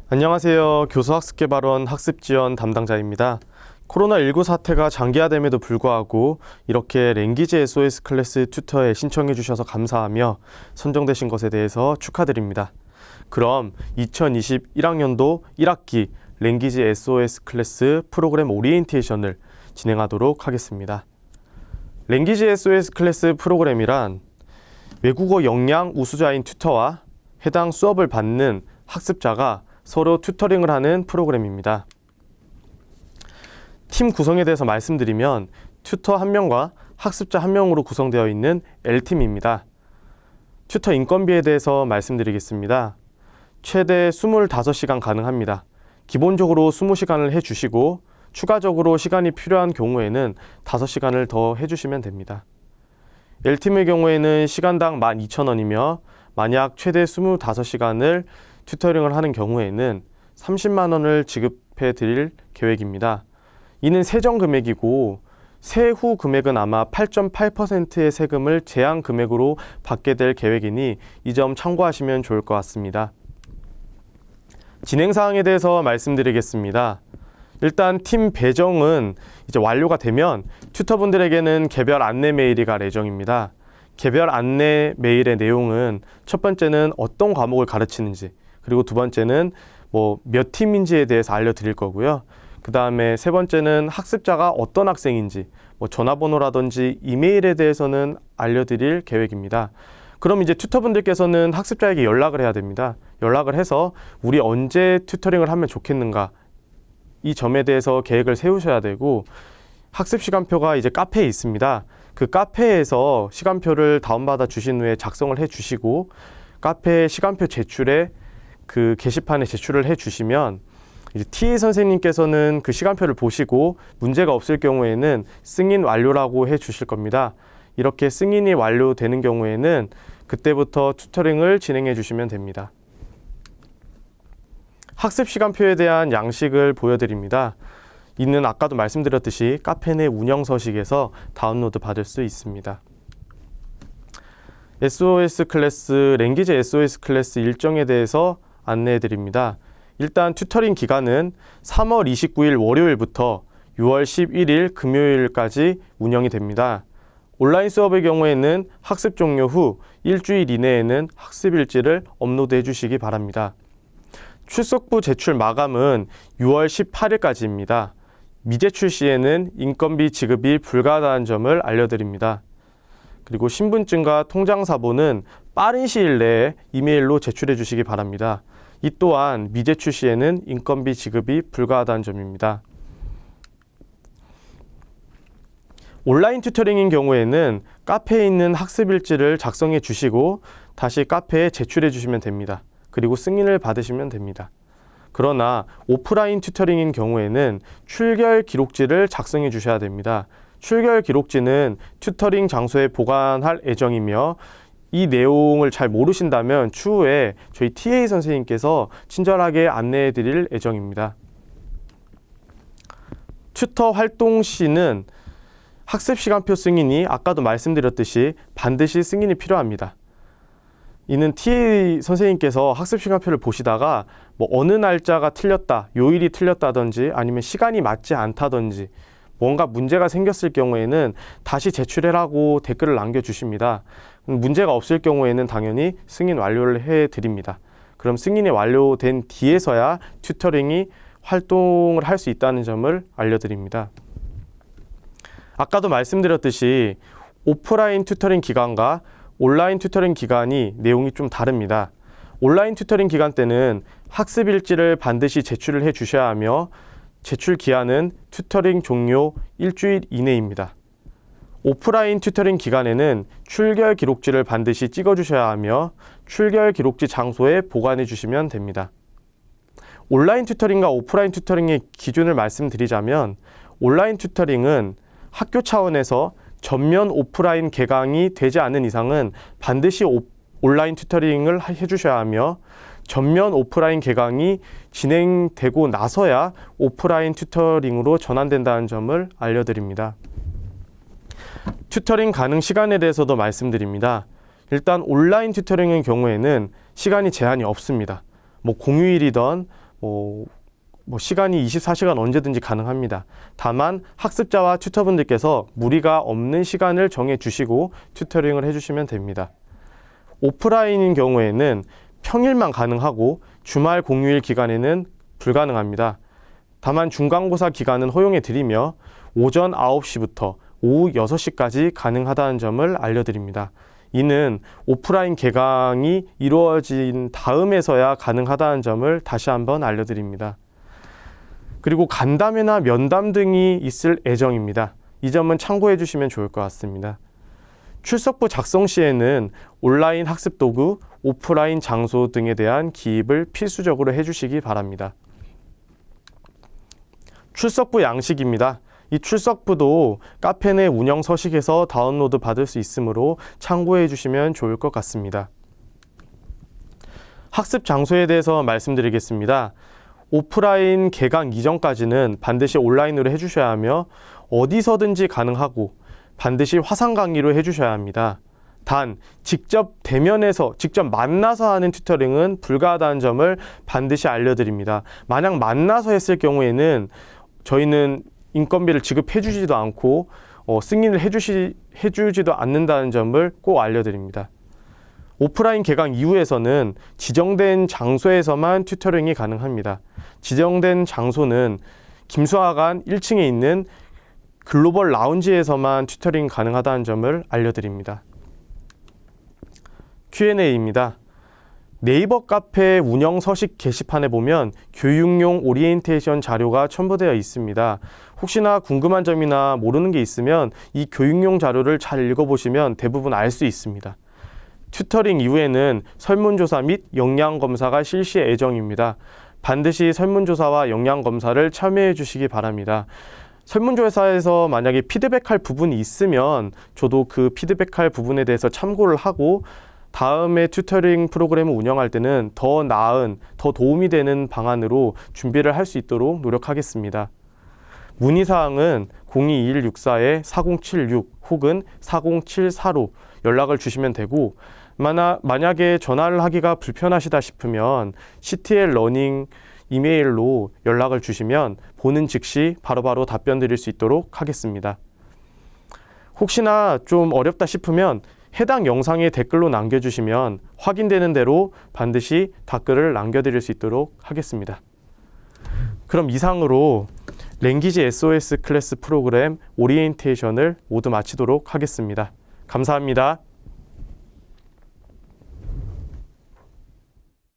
안녕하세요. 교수학습개발원 학습지원 담당자입니다. 코로나19 사태가 장기화됨에도 불구하고 이렇게 랭귀지 SOS 클래스 튜터에 신청해 주셔서 감사하며 선정되신 것에 대해서 축하드립니다. 그럼 2021학년도 1학기 랭귀지 SOS 클래스 프로그램 오리엔테이션을 진행하도록 하겠습니다. 랭귀지 SOS 클래스 프로그램이란 외국어 역량 우수자인 튜터와 해당 수업을 받는 학습자가 서로 튜터링을 하는 프로그램입니다. 팀 구성에 대해서 말씀드리면 튜터 1명과 학습자 1명으로 구성되어 있는 L팀입니다. 튜터 인건비에 대해서 말씀드리겠습니다. 최대 25시간 가능합니다. 기본적으로 20시간을 해주시고 추가적으로 시간이 필요한 경우에는 5시간을 더 해주시면 됩니다. L팀의 경우에는 시간당 12,000원이며 만약 최대 25시간을 튜터링을 하는 경우에는 30만 원을 지급해 드릴 계획입니다. 이는 세정 금액이고 세후 금액은 아마 8.8%의 세금을 제한 금액으로 받게 될 계획이니 이 점 참고하시면 좋을 것 같습니다. 진행 사항에 대해서 말씀드리겠습니다. 일단 팀 배정은 이제 완료가 되면 튜터분들에게는 개별 안내 메일이 갈 예정입니다. 개별 안내 메일의 내용은 첫 번째는 어떤 과목을 가르치는지, 그리고 두 번째는 몇 팀인지에 대해서 알려드릴 거고요. 그 다음에 세 번째는 학습자가 어떤 학생인지, 전화번호라든지 이메일에 대해서는 알려드릴 계획입니다. 그럼 이제 튜터분들께서는 학습자에게 연락을 해야 됩니다. 연락을 해서 우리 언제 튜터링을 하면 좋겠는가, 이 점에 대해서 계획을 세우셔야 되고, 학습 시간표가 이제 카페에 있습니다. 그 카페에서 시간표를 다운받아 주신 후에 작성을 해 주시고, 카페 시간표 제출에 그 게시판에 제출을 해 주시면 이제 TA 선생님께서는 그 시간표를 보시고 문제가 없을 경우에는 승인 완료라고 해 주실 겁니다. 이렇게 승인이 완료되는 경우에는 그때부터 튜터링을 진행해 주시면 됩니다. 학습 시간표에 대한 양식을 보여드립니다. 이는 아까도 말씀드렸듯이 카페 내 운영 서식에서 다운로드 받을 수 있습니다. SOS 클래스, 랭귀지 SOS 클래스 일정에 대해서 안내해 드립니다. 일단 튜터링 기간은 3월 29일 월요일부터 6월 11일 금요일까지 운영이 됩니다. 온라인 수업의 경우에는 학습 종료 후 일주일 이내에는 학습 일지를 업로드해 주시기 바랍니다. 출석부 제출 마감은 6월 18일까지입니다. 미제출 시에는 인건비 지급이 불가하다는 점을 알려드립니다. 그리고 신분증과 통장사본은 빠른 시일 내에 이메일로 제출해 주시기 바랍니다. 이 또한 미제출 시에는 인건비 지급이 불가하다는 점입니다. 온라인 튜터링인 경우에는 카페에 있는 학습 일지를 작성해 주시고 다시 카페에 제출해 주시면 됩니다. 그리고 승인을 받으시면 됩니다. 그러나 오프라인 튜터링인 경우에는 출결 기록지를 작성해 주셔야 됩니다. 출결 기록지는 튜터링 장소에 보관할 예정이며 이 내용을 잘 모르신다면 추후에 저희 TA 선생님께서 친절하게 안내해 드릴 예정입니다. 튜터 활동 시는 학습 시간표 승인이 아까도 말씀드렸듯이 반드시 승인이 필요합니다. 이는 TA 선생님께서 학습 시간표를 보시다가 어느 날짜가 틀렸다, 요일이 틀렸다든지 아니면 시간이 맞지 않다든지 뭔가 문제가 생겼을 경우에는 다시 제출해라고 댓글을 남겨주십니다. 문제가 없을 경우에는 당연히 승인 완료를 해드립니다. 그럼 승인이 완료된 뒤에서야 튜터링이 활동을 할 수 있다는 점을 알려드립니다. 아까도 말씀드렸듯이 오프라인 튜터링 기간과 온라인 튜터링 기간이 내용이 좀 다릅니다. 온라인 튜터링 기간 때는 학습 일지를 반드시 제출을 해 주셔야 하며 제출 기한은 튜터링 종료 일주일 이내입니다. 오프라인 튜터링 기간에는 출결 기록지를 반드시 찍어 주셔야 하며 출결 기록지 장소에 보관해 주시면 됩니다. 온라인 튜터링과 오프라인 튜터링의 기준을 말씀드리자면 온라인 튜터링은 학교 차원에서 전면 오프라인 개강이 되지 않는 이상은 반드시 온라인 튜터링을 해주셔야 하며 전면 오프라인 개강이 진행되고 나서야 오프라인 튜터링으로 전환된다는 점을 알려드립니다. 튜터링 가능 시간에 대해서도 말씀드립니다. 일단 온라인 튜터링의 경우에는 시간이 제한이 없습니다. 공휴일이든 시간이 24시간 언제든지 가능합니다. 다만 학습자와 튜터분들께서 무리가 없는 시간을 정해 주시고 튜터링을 해주시면 됩니다. 오프라인인 경우에는 평일만 가능하고 주말 공휴일 기간에는 불가능합니다. 다만 중간고사 기간은 허용해 드리며 오전 9시부터 오후 6시까지 가능하다는 점을 알려드립니다. 이는 오프라인 개강이 이루어진 다음에서야 가능하다는 점을 다시 한번 알려드립니다. 그리고 간담회나 면담 등이 있을 예정입니다. 이 점은 참고해 주시면 좋을 것 같습니다. 출석부 작성 시에는 온라인 학습 도구, 오프라인 장소 등에 대한 기입을 필수적으로 해주시기 바랍니다. 출석부 양식입니다. 이 출석부도 카페 내 운영 서식에서 다운로드 받을 수 있으므로 참고해 주시면 좋을 것 같습니다. 학습 장소에 대해서 말씀드리겠습니다. 오프라인 개강 이전까지는 반드시 온라인으로 해주셔야 하며 어디서든지 가능하고 반드시 화상 강의로 해주셔야 합니다. 단, 직접 대면에서 직접 만나서 하는 튜터링은 불가하다는 점을 반드시 알려드립니다. 만약 만나서 했을 경우에는 저희는 인건비를 지급해 주지도 않고 승인을 해주지도 않는다는 점을 꼭 알려드립니다. 오프라인 개강 이후에서는 지정된 장소에서만 튜터링이 가능합니다. 지정된 장소는 김수화관 1층에 있는 글로벌 라운지에서만 튜터링 가능하다는 점을 알려드립니다. Q&A입니다. 네이버 카페 운영 서식 게시판에 보면 교육용 오리엔테이션 자료가 첨부되어 있습니다. 혹시나 궁금한 점이나 모르는 게 있으면 이 교육용 자료를 잘 읽어보시면 대부분 알 수 있습니다. 튜터링 이후에는 설문조사 및 역량검사가 실시 예정입니다. 반드시 설문조사와 역량검사를 참여해 주시기 바랍니다. 설문조사에서 만약에 피드백할 부분이 있으면 저도 그 피드백할 부분에 대해서 참고를 하고 다음에 튜터링 프로그램을 운영할 때는 더 나은, 더 도움이 되는 방안으로 준비를 할 수 있도록 노력하겠습니다. 문의사항은 02164-4076 혹은 4074로 연락을 주시면 되고 만약에 전화를 하기가 불편하시다 싶으면 CTL 러닝 이메일로 연락을 주시면 보는 즉시 바로바로 답변 드릴 수 있도록 하겠습니다. 혹시나 좀 어렵다 싶으면 해당 영상에 댓글로 남겨주시면 확인되는 대로 반드시 답글을 남겨드릴 수 있도록 하겠습니다. 그럼 이상으로 랭귀지 SOS 클래스 프로그램 오리엔테이션을 모두 마치도록 하겠습니다. 감사합니다.